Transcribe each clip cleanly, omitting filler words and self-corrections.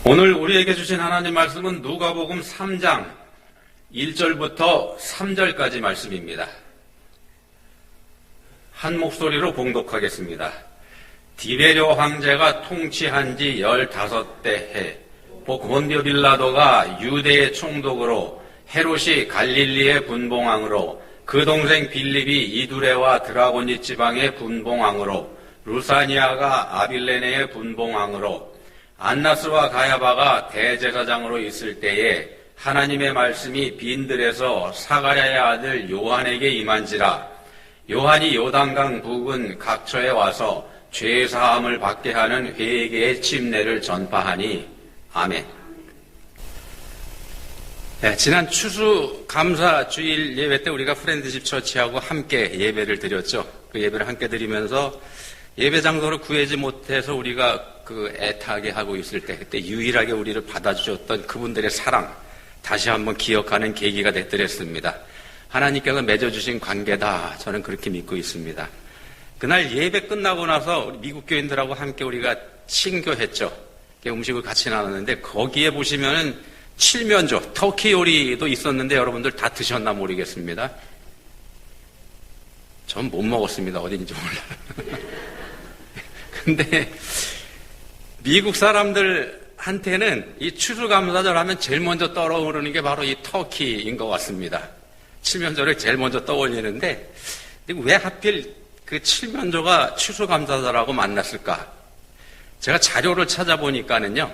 오늘 우리에게 주신 하나님 말씀은 누가복음 3장 1절부터 3절까지 말씀입니다. 한 목소리로 봉독하겠습니다. 디베rio 황제가 통치한 지 15대 해, 본디오 빌라도가 유대의 총독으로, 헤롯이 갈릴리의 분봉왕으로, 그 동생 빌립이 이두레와 드라고니 지방의 분봉왕으로, 루사니아가 아빌레네의 분봉왕으로, 안나스와 가야바가 대제사장으로 있을 때에 하나님의 말씀이 빈들에서 사가랴의 아들 요한에게 임한지라. 요한이 요단강 부근 각처에 와서 죄사함을 받게 하는 회개의 침례를 전파하니. 아멘. 네, 지난 추수감사 주일 예배 때 우리가 프렌드십 처치하고 함께 예배를 드렸죠. 그 예배를 함께 드리면서 예배 장소를 구하지 못해서 우리가 애타게 하고 있을 때, 그때 유일하게 우리를 받아주셨던 그분들의 사랑, 다시 한번 기억하는 계기가 됐더랬습니다. 하나님께서 맺어주신 관계다. 저는 그렇게 믿고 있습니다. 그날 예배 끝나고 나서 우리 미국 교인들하고 함께 우리가 친교했죠. 음식을 같이 나눴는데, 거기에 보시면은 칠면조, 터키 요리도 있었는데 여러분들 다 드셨나 모르겠습니다. 전 못 먹었습니다. 어딘지 몰라요. 근데 미국 사람들한테는 이 추수감사절 하면 제일 먼저 떠오르는 게 바로 이 터키인 것 같습니다. 칠면조를 제일 먼저 떠올리는데, 왜 하필 그 칠면조가 추수감사절하고 만났을까? 제가 자료를 찾아보니까는요,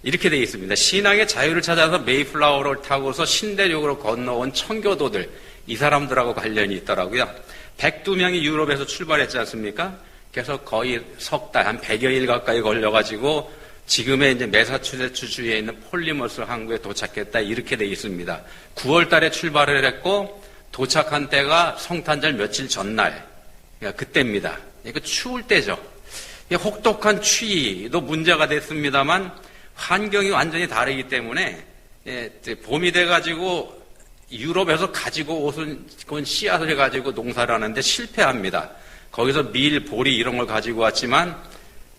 이렇게 되어 있습니다. 신앙의 자유를 찾아서 메이플라워를 타고서 신대륙으로 건너온 청교도들, 이 사람들하고 관련이 있더라고요. 102명이 유럽에서 출발했지 않습니까? 그래서 거의 석 달, 한 100여일 가까이 걸려가지고 지금의 이제 매사추세츠 주에 있는 폴리머스 항구에 도착했다. 이렇게 되어 있습니다. 9월 달에 출발을 했고 도착한 때가 성탄절 며칠 전날. 그러니까 그때입니다. 이거 추울 때죠. 혹독한 추위도 문제가 됐습니다만 환경이 완전히 다르기 때문에 봄이 돼가지고 유럽에서 가지고 온 씨앗을 가지고 농사를 하는데 실패합니다. 거기서 밀, 보리 이런 걸 가지고 왔지만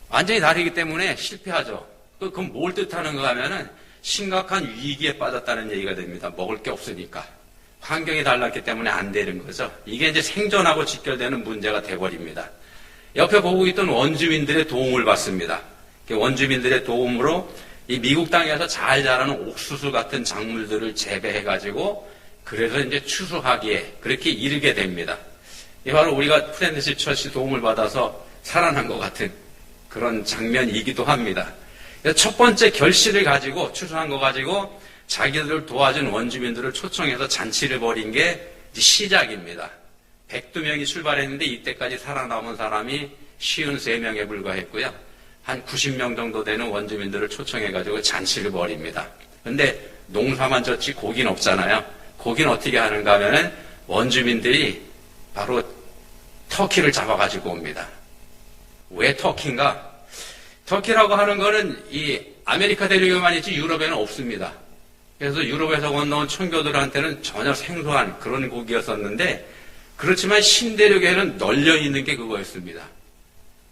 완전히 다르기 때문에 실패하죠. 그럼 뭘 뜻하는가 하면은 심각한 위기에 빠졌다는 얘기가 됩니다. 먹을 게 없으니까. 환경이 달랐기 때문에 안 되는 거죠. 이게 이제 생존하고 직결되는 문제가 돼버립니다. 옆에 보고 있던 원주민들의 도움을 받습니다. 원주민들의 도움으로 이 미국 땅에서 잘 자라는 옥수수 같은 작물들을 재배해가지고 그래서 이제 추수하기에 그렇게 이르게 됩니다. 이 바로 우리가 프렌드십 처치 도움을 받아서 살아난 것 같은 그런 장면이기도 합니다. 첫 번째 결실을 가지고 추수한 거 가지고 자기들을 도와준 원주민들을 초청해서 잔치를 벌인 게 시작입니다. 102명이 출발했는데 이때까지 살아남은 사람이 53명에 불과했고요. 한 90명 정도 되는 원주민들을 초청해가지고 잔치를 벌입니다. 그런데 농사만 졌지 고기는 없잖아요. 고기는 어떻게 하는가 하면은 원주민들이 바로 터키를 잡아가지고 옵니다. 왜 터키인가? 터키라고 하는 거는 이 아메리카 대륙에만 있지 유럽에는 없습니다. 그래서 유럽에서 건너온 청교도들한테는 전혀 생소한 그런 고기였었는데, 그렇지만 신대륙에는 널려 있는 게 그거였습니다.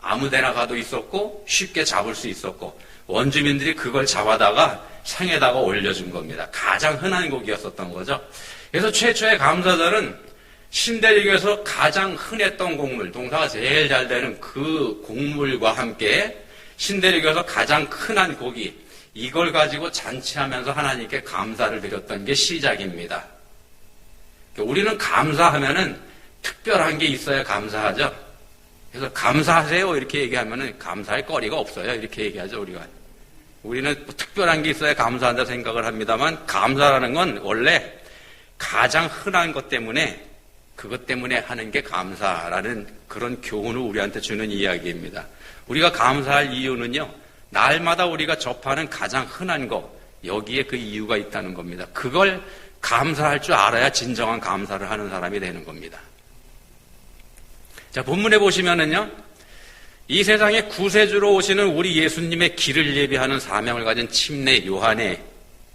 아무 데나 가도 있었고 쉽게 잡을 수 있었고 원주민들이 그걸 잡아다가 상에다가 올려준 겁니다. 가장 흔한 고기였었던 거죠. 그래서 최초의 감사절은 신대륙에서 가장 흔했던 곡물, 농사가 제일 잘 되는 그 곡물과 함께 신대륙에서 가장 흔한 고기, 이걸 가지고 잔치하면서 하나님께 감사를 드렸던 게 시작입니다. 우리는 감사하면은 특별한 게 있어야 감사하죠. 그래서 감사하세요 이렇게 얘기하면은 감사할 거리가 없어요. 이렇게 얘기하죠, 우리가. 우리는 뭐 특별한 게 있어야 감사한다 생각을 합니다만, 감사라는 건 원래 가장 흔한 것 때문에 그것 때문에 하는 게 감사라는 그런 교훈을 우리한테 주는 이야기입니다. 우리가 감사할 이유는요, 날마다 우리가 접하는 가장 흔한 것, 여기에 그 이유가 있다는 겁니다. 그걸 감사할 줄 알아야 진정한 감사를 하는 사람이 되는 겁니다. 자, 본문에 보시면은요, 이 세상에 구세주로 오시는 우리 예수님의 길을 예비하는 사명을 가진 침례 요한의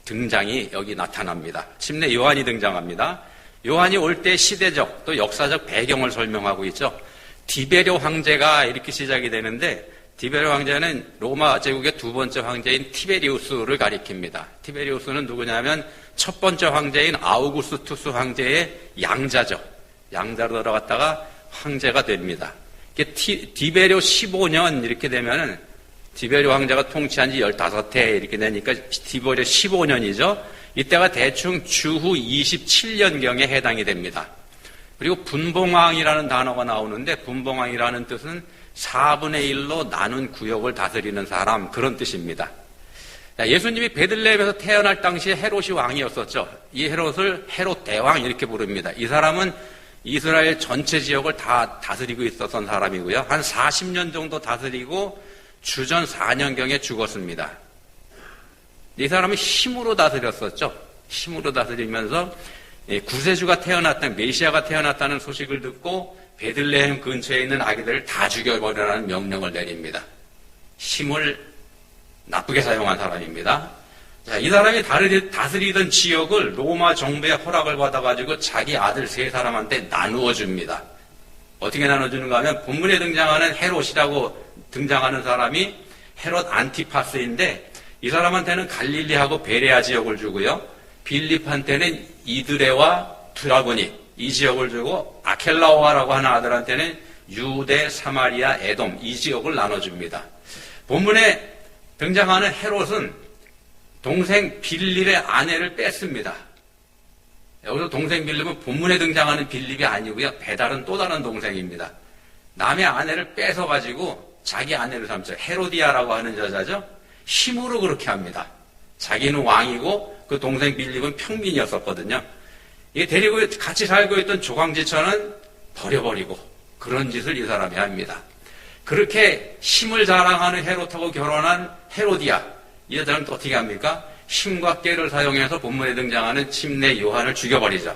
등장이 여기 나타납니다. 침례 요한이 등장합니다. 요한이 올 때 시대적 또 역사적 배경을 설명하고 있죠. 디베rio 황제가 이렇게 시작이 되는데, 디베리오 황제는 로마 제국의 두 번째 황제인 티베리우스를 가리킵니다. 티베리우스는 누구냐면 첫 번째 황제인 아우구스투스 황제의 양자죠. 양자로 들어갔다가 황제가 됩니다. 디베리오 15년 이렇게 되면은 디베리오 황제가 통치한 지 15해 이렇게 되니까 디베리오 15년이죠. 이때가 대충 주후 27년경에 해당이 됩니다. 그리고 분봉왕이라는 단어가 나오는데 분봉왕이라는 뜻은 4분의 1로 나눈 구역을 다스리는 사람, 그런 뜻입니다. 예수님이 베들레헴에서 태어날 당시에 헤롯이 왕이었었죠. 이 헤롯을 헤롯 대왕 이렇게 부릅니다. 이 사람은 이스라엘 전체 지역을 다 다스리고 있었던 사람이고요. 한 40년 정도 다스리고 주전 4년경에 죽었습니다. 이 사람은 힘으로 다스렸었죠. 힘으로 다스리면서 구세주가 태어났다는, 메시아가 태어났다는 소식을 듣고 베들레헴 근처에 있는 아기들을 다 죽여버리라는 명령을 내립니다. 힘을 나쁘게 사용한 사람입니다. 자, 이 사람이 다스리던 지역을 로마 정부의 허락을 받아가지고 자기 아들 3사람한테 나누어 줍니다. 어떻게 나눠주는가 하면 본문에 등장하는 헤롯이라고 등장하는 사람이 헤롯 안티파스인데 이 사람한테는 갈릴리하고 베레아 지역을 주고요. 빌립한테는 이드레와 드라고니 이 지역을 주고 아켈라오라고 하는 아들한테는 유대, 사마리아, 에돔 이 지역을 나눠줍니다. 본문에 등장하는 헤롯은 동생 빌립의 아내를 뺐습니다. 여기서 동생 빌립은 본문에 등장하는 빌립이 아니고요. 배다른 또 다른 동생입니다. 남의 아내를 뺏어가지고 자기 아내를 삼죠. 헤로디아라고 하는 여자죠. 힘으로 그렇게 합니다. 자기는 왕이고 그 동생 빌립은 평민이었었거든요. 이게 데리고 같이 살고 있던 조광지처는 버려버리고 그런 짓을 이 사람이 합니다. 그렇게 힘을 자랑하는 헤롯하고 결혼한 헤로디아, 이 여자는 또 어떻게 합니까? 힘과 깨를 사용해서 본문에 등장하는 침례 요한을 죽여버리죠.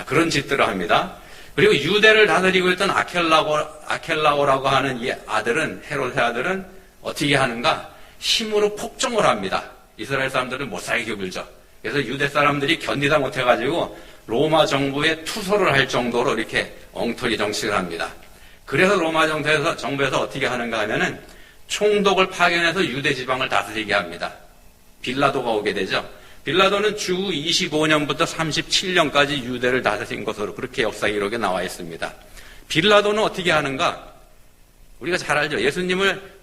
그런 짓들을 합니다. 그리고 유대를 다스리고 있던 아켈라오라고 하는 이 아들은, 헤롯의 아들은 어떻게 하는가? 힘으로 폭정을 합니다. 이스라엘 사람들을 못 살게 굴죠. 그래서 유대 사람들이 견디다 못해가지고 로마 정부에 투소를 할 정도로 이렇게 엉터리 정치를 합니다. 그래서 로마 정부에서 어떻게 하는가 하면은 총독을 파견해서 유대 지방을 다스리게 합니다. 빌라도가 오게 되죠. 빌라도는 주후 25년부터 37년까지 유대를 다스린 것으로 그렇게 역사 기록에 나와 있습니다. 빌라도는 어떻게 하는가? 우리가 잘 알죠.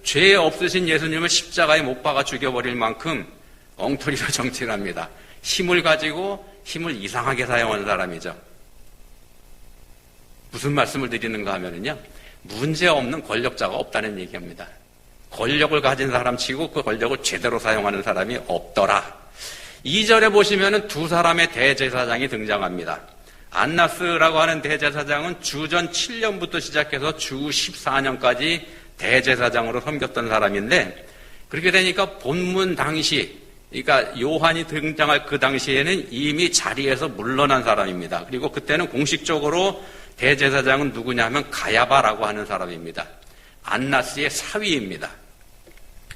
죄 없으신 예수님을 십자가에 못 박아 죽여버릴 만큼 엉터리로 정치를 합니다. 힘을 가지고 힘을 이상하게 사용하는 사람이죠. 무슨 말씀을 드리는가 하면은요, 문제없는 권력자가 없다는 얘기입니다. 권력을 가진 사람 치고 그 권력을 제대로 사용하는 사람이 없더라. 2절에 보시면은 두 사람의 대제사장이 등장합니다. 안나스라고 하는 대제사장은 주전 7년부터 시작해서 주 14년까지 대제사장으로 섬겼던 사람인데, 그렇게 되니까 본문 당시, 그러니까 요한이 등장할 그 당시에는 이미 자리에서 물러난 사람입니다. 그리고 그때는 공식적으로 대제사장은 누구냐 하면 가야바라고 하는 사람입니다. 안나스의 사위입니다.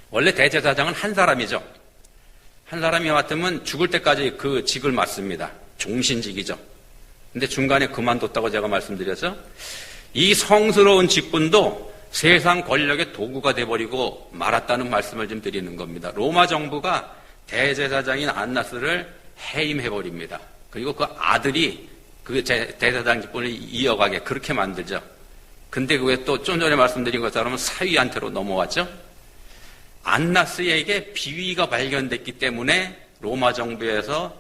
원래 대제사장은 한 사람이죠. 한 사람이 맡으면 죽을 때까지 그 직을 맡습니다. 종신직이죠. 근데 중간에 그만뒀다고 제가 말씀드렸죠. 이 성스러운 직분도 세상 권력의 도구가 돼버리고 말았다는 말씀을 좀 드리는 겁니다. 로마 정부가 대제사장인 안나스를 해임해버립니다. 그리고 그 아들이 그 대제사장 직분을 이어가게 그렇게 만들죠. 근데 그게 또 좀 전에 말씀드린 것처럼 사위한테로 넘어왔죠. 안나스에게 비위가 발견됐기 때문에 로마 정부에서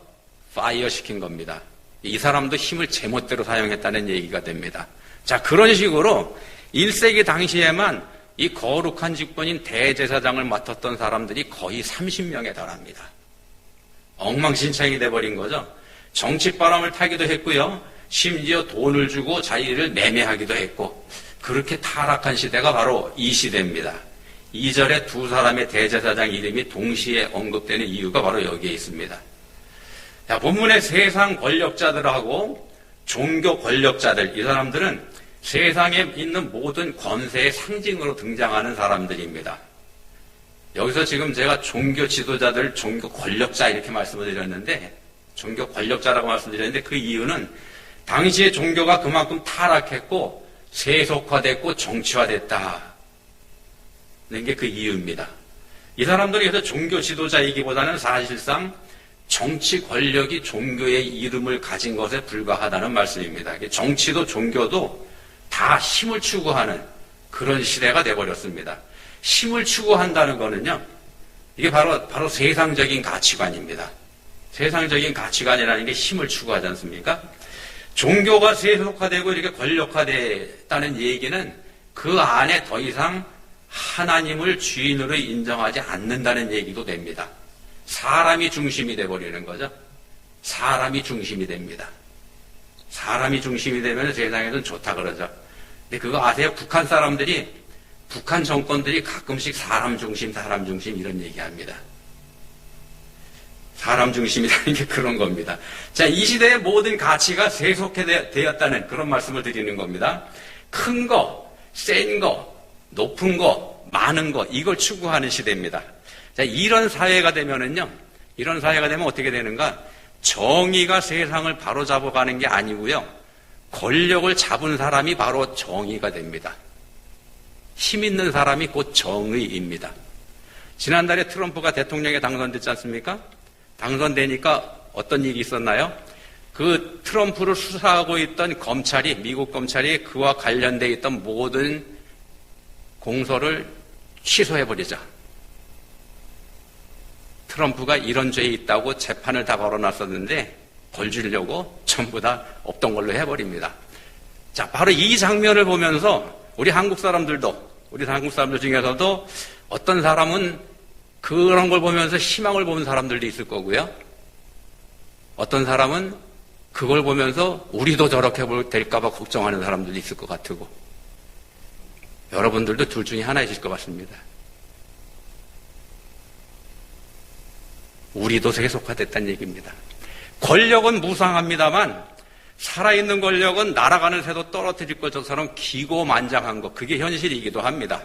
파이어 시킨 겁니다. 이 사람도 힘을 제멋대로 사용했다는 얘기가 됩니다. 자, 그런 식으로 1세기 당시에만 이 거룩한 직분인 대제사장을 맡았던 사람들이 거의 30명에 달합니다. 엉망진창이 돼버린 거죠. 정치바람을 타기도 했고요. 심지어 돈을 주고 자기를 매매하기도 했고, 그렇게 타락한 시대가 바로 이 시대입니다. 2절에 두 사람의 대제사장 이름이 동시에 언급되는 이유가 바로 여기에 있습니다. 자, 본문의 세상 권력자들하고 종교 권력자들, 이 사람들은 세상에 있는 모든 권세의 상징으로 등장하는 사람들입니다. 여기서 지금 제가 종교 지도자들, 종교 권력자 이렇게 말씀을 드렸는데, 종교 권력자라고 말씀드렸는데 그 이유는 당시의 종교가 그만큼 타락했고 세속화됐고 정치화됐다. 게 그 이유입니다. 이 사람들이 그래서 종교 지도자이기보다는 사실상 정치 권력이 종교의 이름을 가진 것에 불과하다는 말씀입니다. 정치도 종교도 다 힘을 추구하는 그런 시대가 돼버렸습니다. 힘을 추구한다는 거는요, 이게 바로 세상적인 가치관입니다. 세상적인 가치관이라는 게 힘을 추구하지 않습니까? 종교가 세속화되고 이렇게 권력화됐다는 얘기는 그 안에 더 이상 하나님을 주인으로 인정하지 않는다는 얘기도 됩니다. 사람이 중심이 돼버리는 거죠. 사람이 중심이 됩니다. 사람이 중심이 되면 세상에는 좋다 그러죠. 근데 그거 아세요? 북한 정권들이 가끔씩 사람 중심 이런 얘기합니다. 사람 중심이라는 게 그런 겁니다. 자, 이 시대의 모든 가치가 세속화되었다는 그런 말씀을 드리는 겁니다. 큰 거, 센 거, 높은 거, 많은 거, 이걸 추구하는 시대입니다. 자, 이런 사회가 되면 어떻게 되는가? 정의가 세상을 바로 잡아가는 게 아니고요. 권력을 잡은 사람이 바로 정의가 됩니다. 힘 있는 사람이 곧 정의입니다. 지난달에 트럼프가 대통령에 당선됐지 않습니까? 당선되니까 어떤 일이 있었나요? 그 트럼프를 수사하고 있던 검찰이, 미국 검찰이 그와 관련되어 있던 모든 공소를 취소해버리죠. 트럼프가 이런 죄에 있다고 재판을 다 걸어놨었는데 벌 주려고 전부 다 없던 걸로 해버립니다. 자, 바로 이 장면을 보면서 우리 한국 사람들 중에서도 어떤 사람은 그런 걸 보면서 희망을 보는 사람들도 있을 거고요. 어떤 사람은 그걸 보면서 우리도 저렇게 될까봐 걱정하는 사람들도 있을 것 같고, 여러분들도 둘 중에 하나이실 것 같습니다. 우리도 세속화됐다는 얘기입니다. 권력은 무상합니다만 살아있는 권력은 날아가는 새도 떨어뜨릴 것처럼 기고만장한 것, 그게 현실이기도 합니다.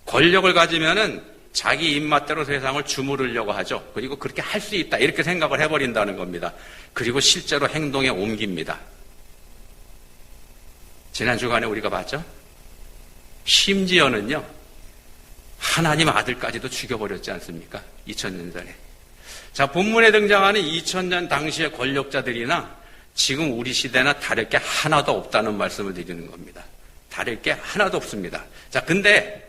권력을 가지면은 자기 입맛대로 세상을 주무르려고 하죠. 그리고 그렇게 할 수 있다 이렇게 생각을 해버린다는 겁니다. 그리고 실제로 행동에 옮깁니다. 지난 주간에 우리가 봤죠? 심지어는요, 하나님 아들까지도 죽여버렸지 않습니까? 2000년 전에. 자, 본문에 등장하는 2000년 당시의 권력자들이나 지금 우리 시대나 다를 게 하나도 없다는 말씀을 드리는 겁니다. 다를 게 하나도 없습니다. 자, 근데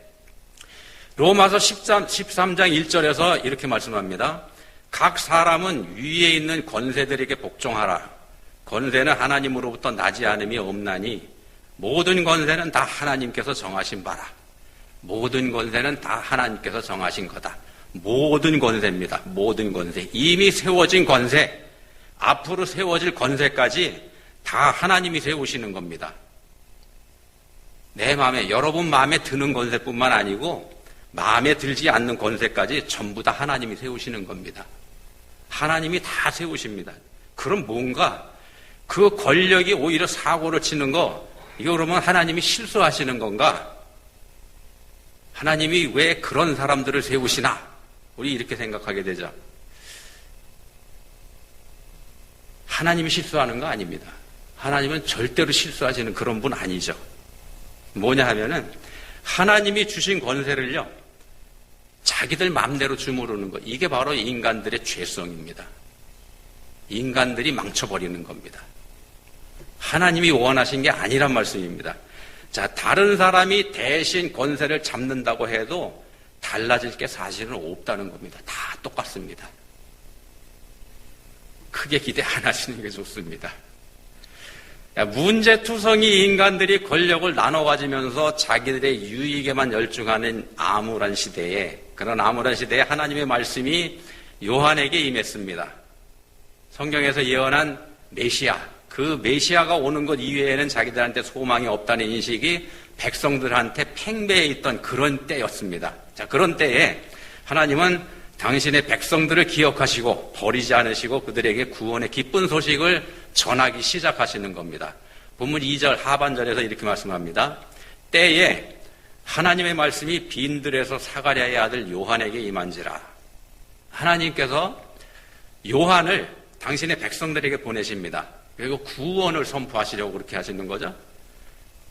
로마서 13장 1절에서 이렇게 말씀합니다. 각 사람은 위에 있는 권세들에게 복종하라. 권세는 하나님으로부터 나지 않음이 없나니 모든 권세는 다 하나님께서 정하신 바라. 모든 권세는 다 하나님께서 정하신 거다. 모든 권세입니다. 모든 권세. 이미 세워진 권세, 앞으로 세워질 권세까지 다 하나님이 세우시는 겁니다. 내 마음에, 여러분 마음에 드는 권세뿐만 아니고 마음에 들지 않는 권세까지 전부 다 하나님이 세우시는 겁니다. 하나님이 다 세우십니다. 그럼 뭔가 그 권력이 오히려 사고를 치는 거, 이거 그러면 하나님이 실수하시는 건가? 하나님이 왜 그런 사람들을 세우시나? 우리 이렇게 생각하게 되죠. 하나님이 실수하는 거 아닙니다. 하나님은 절대로 실수하시는 그런 분 아니죠. 뭐냐 하면은 하나님이 주신 권세를요, 자기들 마음대로 주무르는 것, 이게 바로 인간들의 죄성입니다. 인간들이 망쳐버리는 겁니다. 하나님이 원하신 게 아니란 말씀입니다. 자, 다른 사람이 대신 권세를 잡는다고 해도 달라질 게 사실은 없다는 겁니다. 다 똑같습니다. 크게 기대 안 하시는 게 좋습니다. 문제투성이 인간들이 권력을 나눠 가지면서 자기들의 유익에만 열중하는 암울한 시대에, 그런 암울한 시대에 하나님의 말씀이 요한에게 임했습니다. 성경에서 예언한 메시아, 그 메시아가 오는 것 이외에는 자기들한테 소망이 없다는 인식이 백성들한테 팽배해 있던 그런 때였습니다. 자, 그런 때에 하나님은 당신의 백성들을 기억하시고 버리지 않으시고 그들에게 구원의 기쁜 소식을 전하기 시작하시는 겁니다. 본문 2절 하반절에서 이렇게 말씀합니다. 때에 하나님의 말씀이 빈들에서 사가랴의 아들 요한에게 임한지라. 하나님께서 요한을 당신의 백성들에게 보내십니다. 그리고 구원을 선포하시려고 그렇게 하시는 거죠.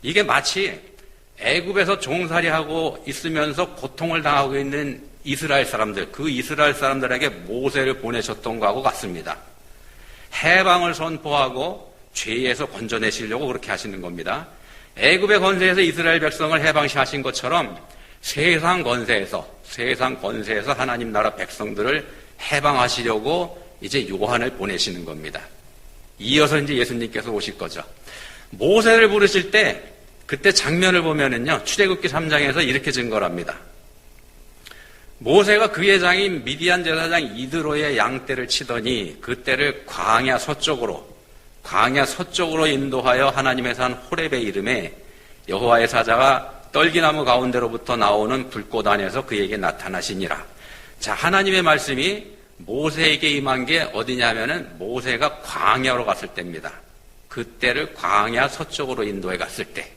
이게 마치 애굽에서 종살이하고 있으면서 고통을 당하고 있는 이스라엘 사람들, 그 이스라엘 사람들에게 모세를 보내셨던 것하고 같습니다. 해방을 선포하고 죄에서 건져내시려고 그렇게 하시는 겁니다. 애굽의 권세에서 이스라엘 백성을 해방시하신 것처럼 세상 권세에서 하나님 나라 백성들을 해방하시려고 이제 요한을 보내시는 겁니다. 이어서 이제 예수님께서 오실 거죠. 모세를 부르실 때 그때 장면을 보면은요, 출애굽기 3장에서 이렇게 증거합니다. 모세가 그의 장인 미디안 제사장 이드로의 양떼를 치더니 그 떼를 광야 서쪽으로 인도하여 하나님의 산 호렙에 이름에 여호와의 사자가 떨기나무 가운데로부터 나오는 불꽃 안에서 그에게 나타나시니라. 자, 하나님의 말씀이 모세에게 임한 게 어디냐면은 모세가 광야로 갔을 때입니다. 그때를 광야 서쪽으로 인도해 갔을 때.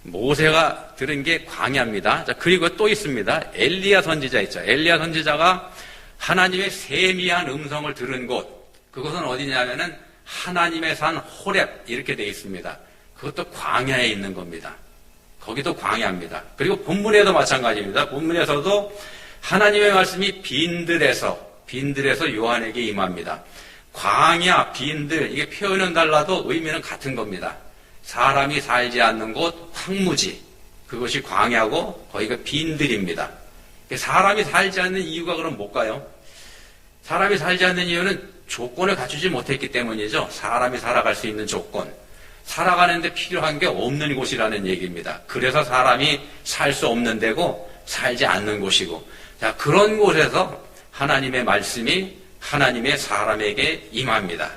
모세가 들은 게 광야입니다. 자, 그리고 또 있습니다. 엘리야 선지자 있죠. 엘리야 선지자가 하나님의 세미한 음성을 들은 곳. 그것은 어디냐면은 하나님의 산 호렙 이렇게 되어 있습니다. 그것도 광야에 있는 겁니다. 거기도 광야입니다. 그리고 본문에도 마찬가지입니다. 본문에서도 하나님의 말씀이 빈들에서 요한에게 임합니다. 광야, 빈들, 이게 표현은 달라도 의미는 같은 겁니다. 사람이 살지 않는 곳, 황무지. 그것이 광야고 거기가 빈들입니다. 사람이 살지 않는 이유가 그럼 뭘까요? 사람이 살지 않는 이유는 조건을 갖추지 못했기 때문이죠. 사람이 살아갈 수 있는 조건. 살아가는데 필요한 게 없는 곳이라는 얘기입니다. 그래서 사람이 살 수 없는 데고 살지 않는 곳이고. 자, 그런 곳에서 하나님의 말씀이 하나님의 사람에게 임합니다.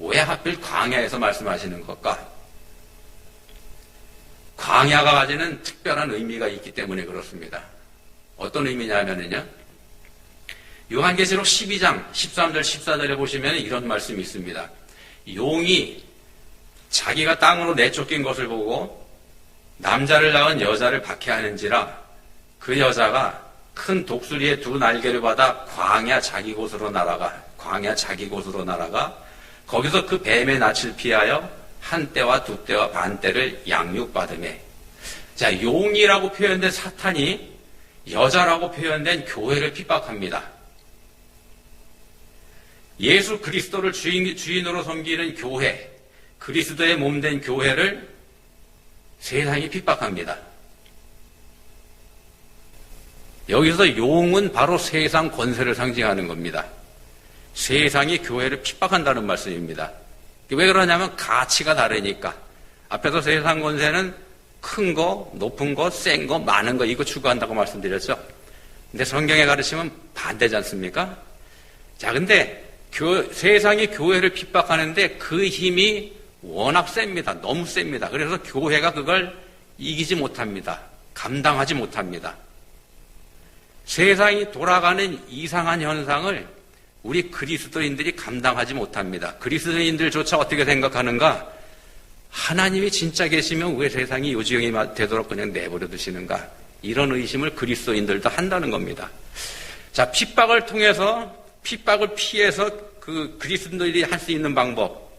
왜 하필 광야에서 말씀하시는 걸까? 광야가 가지는 특별한 의미가 있기 때문에 그렇습니다. 어떤 의미냐면요. 요한계시록 12장 13절 14절에 보시면 이런 말씀이 있습니다. 용이 자기가 땅으로 내쫓긴 것을 보고 남자를 낳은 여자를 박해하는지라 그 여자가 큰 독수리의 두 날개를 받아 광야 자기 곳으로 날아가 거기서 그 뱀의 낯을 피하여 한 때와 두 때와 반 때를 양육받으매. 자, 용이라고 표현된 사탄이 여자라고 표현된 교회를 핍박합니다. 예수 그리스도를 주인으로 섬기는 교회, 그리스도의 몸된 교회를 세상이 핍박합니다. 여기서 용은 바로 세상 권세를 상징하는 겁니다. 세상이 교회를 핍박한다는 말씀입니다. 왜 그러냐면 가치가 다르니까. 앞에서 세상 권세는 큰 거, 높은 거, 센 거, 많은 거 이거 추구한다고 말씀드렸죠. 근데 성경에 가르치면 반대지 않습니까? 자, 근데 세상이 교회를 핍박하는데 그 힘이 워낙 셉니다. 너무 셉니다. 그래서 교회가 그걸 이기지 못합니다. 감당하지 못합니다. 세상이 돌아가는 이상한 현상을 우리 그리스도인들이 감당하지 못합니다. 그리스도인들조차 어떻게 생각하는가? 하나님이 진짜 계시면 왜 세상이 요 지경이 되도록 그냥 내버려 두시는가? 이런 의심을 그리스도인들도 한다는 겁니다. 자, 핍박을 피해서 그 그리스도인들이 할 수 있는 방법,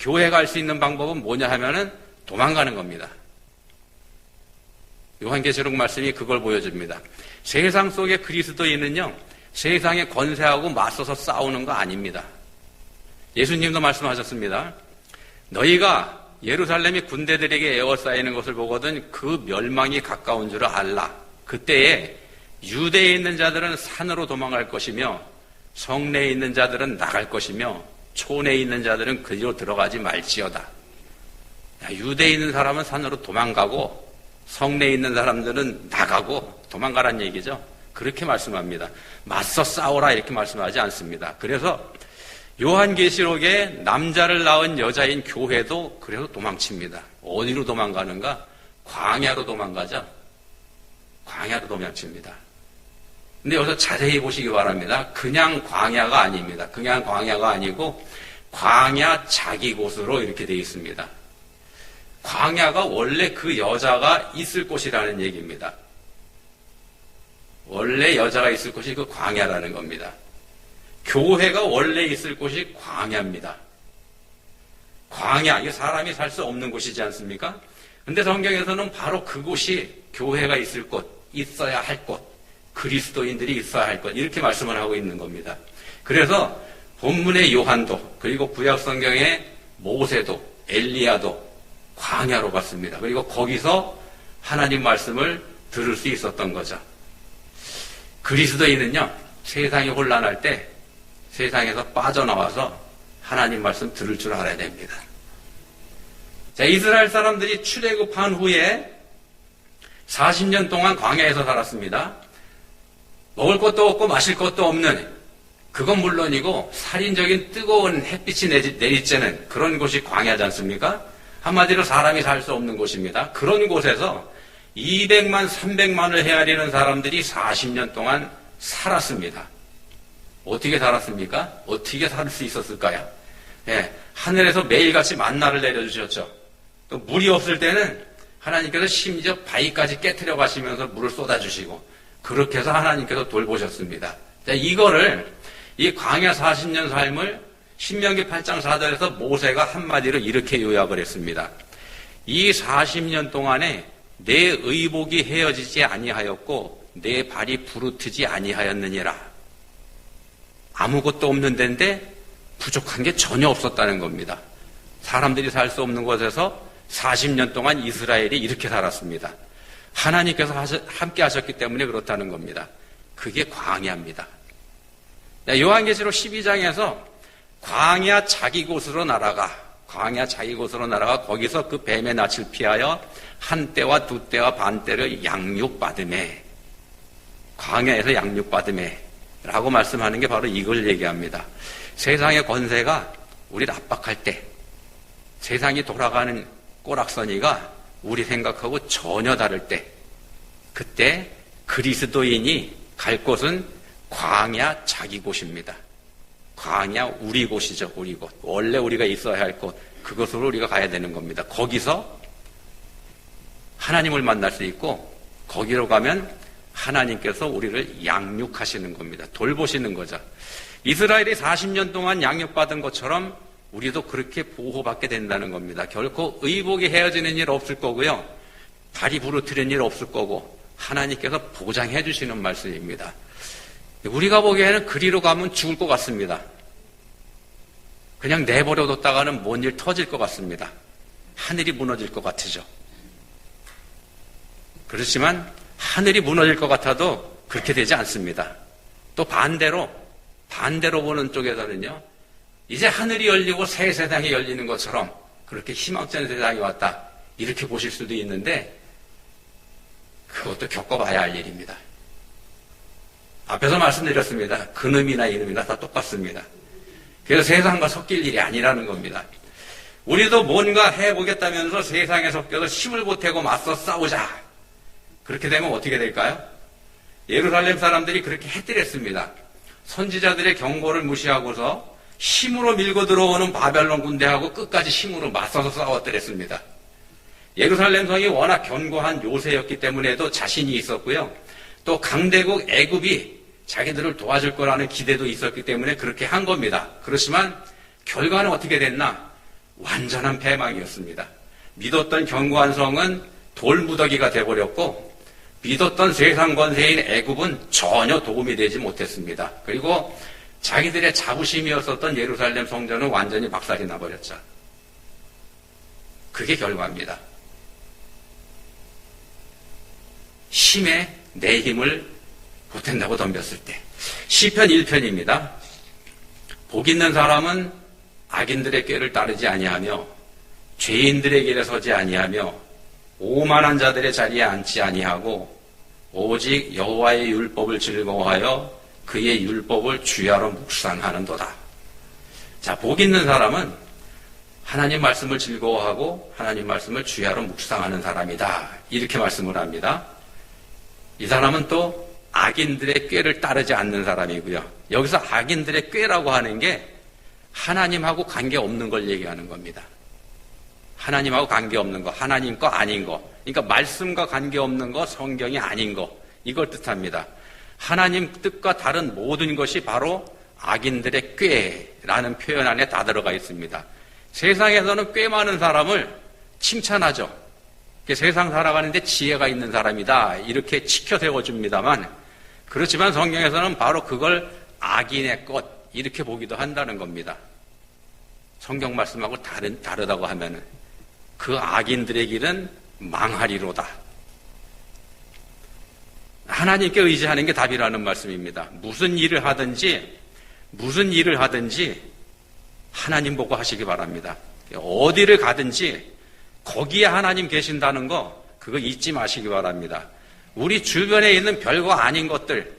교회가 할 수 있는 방법은 뭐냐 하면은 도망가는 겁니다. 요한계시록 말씀이 그걸 보여줍니다. 세상 속의 그리스도인은요, 세상의 권세하고 맞서서 싸우는 거 아닙니다. 예수님도 말씀하셨습니다. 너희가 예루살렘이 군대들에게 에워싸이는 것을 보거든 그 멸망이 가까운 줄을 알라. 그때에 유대에 있는 자들은 산으로 도망갈 것이며 성내에 있는 자들은 나갈 것이며 촌에 있는 자들은 그리로 들어가지 말지어다. 유대에 있는 사람은 산으로 도망가고 성내에 있는 사람들은 나가고 도망가란 얘기죠. 그렇게 말씀합니다. 맞서 싸우라 이렇게 말씀하지 않습니다. 그래서 요한계시록에 남자를 낳은 여자인 교회도 그래서 도망칩니다. 어디로 도망가는가? 광야로 도망가죠. 광야로 도망칩니다. 근데 여기서 자세히 보시기 바랍니다. 그냥 광야가 아닙니다. 그냥 광야가 아니고 광야 자기 곳으로 이렇게 되어 있습니다. 광야가 원래 그 여자가 있을 곳이라는 얘기입니다. 원래 여자가 있을 곳이 그 광야라는 겁니다. 교회가 원래 있을 곳이 광야입니다. 광야, 이게 사람이 살 수 없는 곳이지 않습니까? 근데 성경에서는 바로 그곳이 교회가 있을 곳, 있어야 할 곳, 그리스도인들이 있어야 할 곳, 이렇게 말씀을 하고 있는 겁니다. 그래서 본문의 요한도, 그리고 구약 성경의 모세도, 엘리야도 광야로 갔습니다. 그리고 거기서 하나님 말씀을 들을 수 있었던 거죠. 그리스도인은요, 세상이 혼란할 때 세상에서 빠져나와서 하나님 말씀 들을 줄 알아야 됩니다. 자, 이스라엘 사람들이 출애굽한 후에 40년 동안 광야에서 살았습니다. 먹을 것도 없고 마실 것도 없는, 그건 물론이고 살인적인 뜨거운 햇빛이 내리쬐는 그런 곳이 광야지 않습니까? 한마디로 사람이 살 수 없는 곳입니다. 그런 곳에서 200만, 300만을 헤아리는 사람들이 40년 동안 살았습니다. 어떻게 살았습니까? 어떻게 살 수 있었을까요? 예, 하늘에서 매일같이 만나를 내려주셨죠. 또 물이 없을 때는 하나님께서 심지어 바위까지 깨트려 가시면서 물을 쏟아주시고, 그렇게 해서 하나님께서 돌보셨습니다. 자, 이거를, 이 광야 40년 삶을 신명기 8장 4절에서 모세가 한마디로 이렇게 요약을 했습니다. 이 40년 동안에 내 의복이 헤어지지 아니하였고 내 발이 부르트지 아니하였느니라. 아무것도 없는 데인데 부족한 게 전혀 없었다는 겁니다. 사람들이 살 수 없는 곳에서 40년 동안 이스라엘이 이렇게 살았습니다. 하나님께서 함께 하셨기 때문에 그렇다는 겁니다. 그게 광야입니다. 요한계시록 12장에서 광야 자기 곳으로 날아가, 광야 자기 곳으로 날아가 거기서 그 뱀의 낯을 피하여 한 때와 두 때와 반 때를 양육받으매, 광야에서 양육받으매 라고 말씀하는 게 바로 이걸 얘기합니다. 세상의 권세가 우리를 압박할 때, 세상이 돌아가는 꼬락서니가 우리 생각하고 전혀 다를 때, 그때 그리스도인이 갈 곳은 광야 자기 곳입니다. 광야 우리 곳이죠. 우리 곳. 원래 우리가 있어야 할 곳, 그곳으로 우리가 가야 되는 겁니다. 거기서 하나님을 만날 수 있고, 거기로 가면 하나님께서 우리를 양육하시는 겁니다. 돌보시는 거죠. 이스라엘이 40년 동안 양육받은 것처럼 우리도 그렇게 보호받게 된다는 겁니다. 결코 의복이 헤어지는 일 없을 거고요. 발이 부르트는 일 없을 거고, 하나님께서 보장해 주시는 말씀입니다. 우리가 보기에는 그리로 가면 죽을 것 같습니다. 그냥 내버려뒀다가는 뭔 일 터질 것 같습니다. 하늘이 무너질 것 같으죠. 그렇지만 하늘이 무너질 것 같아도 그렇게 되지 않습니다. 또 반대로 보는 쪽에서는요, 이제 하늘이 열리고 새 세상이 열리는 것처럼 그렇게 희망찬 세상이 왔다, 이렇게 보실 수도 있는데, 그것도 겪어봐야 할 일입니다. 앞에서 말씀드렸습니다. 그놈이나 이놈이나 다 똑같습니다. 그래서 세상과 섞일 일이 아니라는 겁니다. 우리도 뭔가 해보겠다면서 세상에 섞여서 힘을 보태고 맞서 싸우자, 그렇게 되면 어떻게 될까요? 예루살렘 사람들이 그렇게 했더랬습니다. 선지자들의 경고를 무시하고서 힘으로 밀고 들어오는 바벨론 군대하고 끝까지 힘으로 맞서서 싸웠더랬습니다. 예루살렘 성이 워낙 견고한 요새였기 때문에도 자신이 있었고요. 또 강대국 애굽이 자기들을 도와줄 거라는 기대도 있었기 때문에 그렇게 한 겁니다. 그렇지만 결과는 어떻게 됐나? 완전한 패망이었습니다. 믿었던 견고한 성은 돌무더기가 돼버렸고, 믿었던 세상 권세인 애굽은 전혀 도움이 되지 못했습니다. 그리고 자기들의 자부심이었었던 예루살렘 성전은 완전히 박살이 나버렸죠. 그게 결과입니다. 힘에 내 힘을 보탠다고 덤볐을 때. 시편 1편입니다. 복 있는 사람은 악인들의 꾀를 따르지 아니하며 죄인들의 길에 서지 아니하며 오만한 자들의 자리에 앉지 아니하고 오직 여호와의 율법을 즐거워하여 그의 율법을 주야로 묵상하는도다. 자, 복 있는 사람은 하나님 말씀을 즐거워하고 하나님 말씀을 주야로 묵상하는 사람이다, 이렇게 말씀을 합니다. 이 사람은 또 악인들의 꾀를 따르지 않는 사람이고요. 여기서 악인들의 꾀라고 하는 게 하나님하고 관계없는 걸 얘기하는 겁니다. 하나님하고 관계없는 거, 하나님 거 아닌 거, 그러니까 말씀과 관계없는 거, 성경이 아닌 거, 이걸 뜻합니다. 하나님 뜻과 다른 모든 것이 바로 악인들의 꾀라는 표현 안에 다 들어가 있습니다. 세상에서는 꽤 많은 사람을 칭찬하죠. 세상 살아가는데 지혜가 있는 사람이다 이렇게 치켜 세워줍니다만, 그렇지만 성경에서는 바로 그걸 악인의 것 이렇게 보기도 한다는 겁니다. 성경 말씀하고 다르다고 하면은 그 악인들의 길은 망하리로다. 하나님께 의지하는 게 답이라는 말씀입니다. 무슨 일을 하든지 하나님 보고 하시기 바랍니다. 어디를 가든지 거기에 하나님 계신다는 거 그거 잊지 마시기 바랍니다. 우리 주변에 있는 별거 아닌 것들,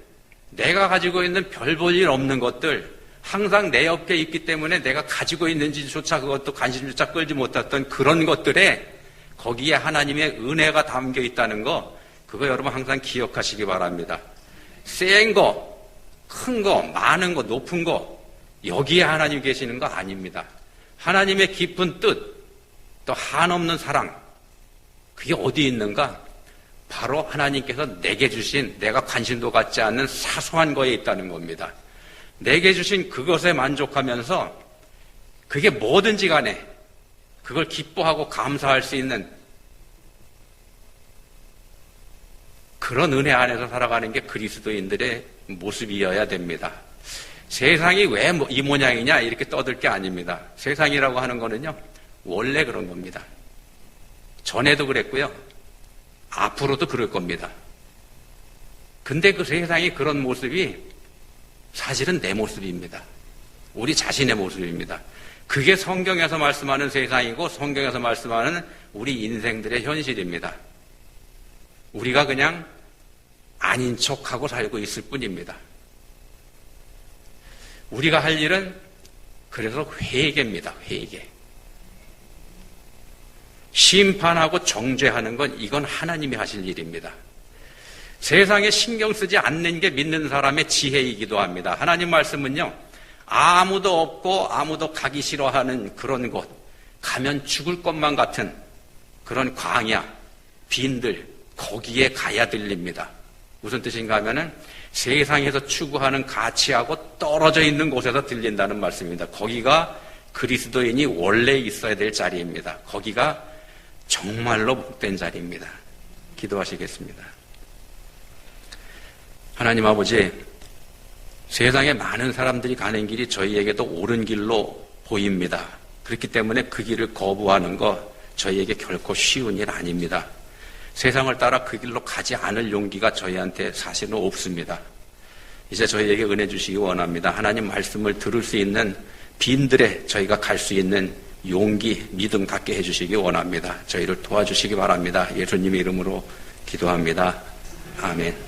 내가 가지고 있는 별 볼 일 없는 것들, 항상 내 옆에 있기 때문에 내가 가지고 있는지조차 그것도 관심조차 끌지 못했던 그런 것들에 거기에 하나님의 은혜가 담겨 있다는 거, 그거 여러분 항상 기억하시기 바랍니다. 센 거, 큰 거, 많은 거, 높은 거, 여기에 하나님 계시는 거 아닙니다. 하나님의 깊은 뜻, 또 한없는 사랑, 그게 어디 있는가? 바로 하나님께서 내게 주신, 내가 관심도 갖지 않는 사소한 거에 있다는 겁니다. 내게 주신 그것에 만족하면서 그게 뭐든지 간에 그걸 기뻐하고 감사할 수 있는 그런 은혜 안에서 살아가는 게 그리스도인들의 모습이어야 됩니다. 세상이 왜 이 모양이냐 이렇게 떠들 게 아닙니다. 세상이라고 하는 거는요, 원래 그런 겁니다. 전에도 그랬고요, 앞으로도 그럴 겁니다. 근데 그 세상이 그런 모습이 사실은 내 모습입니다. 우리 자신의 모습입니다. 그게 성경에서 말씀하는 세상이고 성경에서 말씀하는 우리 인생들의 현실입니다. 우리가 그냥 아닌 척하고 살고 있을 뿐입니다. 우리가 할 일은 그래서 회개입니다. 회개. 심판하고 정죄하는 건 이건 하나님이 하실 일입니다. 세상에 신경 쓰지 않는 게 믿는 사람의 지혜이기도 합니다. 하나님 말씀은요, 아무도 없고 아무도 가기 싫어하는 그런 곳, 가면 죽을 것만 같은 그런 광야, 빈들, 거기에 가야 들립니다. 무슨 뜻인가 하면은 세상에서 추구하는 가치하고 떨어져 있는 곳에서 들린다는 말씀입니다. 거기가 그리스도인이 원래 있어야 될 자리입니다. 거기가 정말로 복된 자리입니다. 기도하시겠습니다. 하나님 아버지, 세상에 많은 사람들이 가는 길이 저희에게도 옳은 길로 보입니다. 그렇기 때문에 그 길을 거부하는 거 저희에게 결코 쉬운 일 아닙니다. 세상을 따라 그 길로 가지 않을 용기가 저희한테 사실은 없습니다. 이제 저희에게 은혜 주시기 원합니다. 하나님 말씀을 들을 수 있는 빈들에 저희가 갈 수 있는 용기, 믿음 갖게 해주시기 원합니다. 저희를 도와주시기 바랍니다. 예수님의 이름으로 기도합니다. 아멘.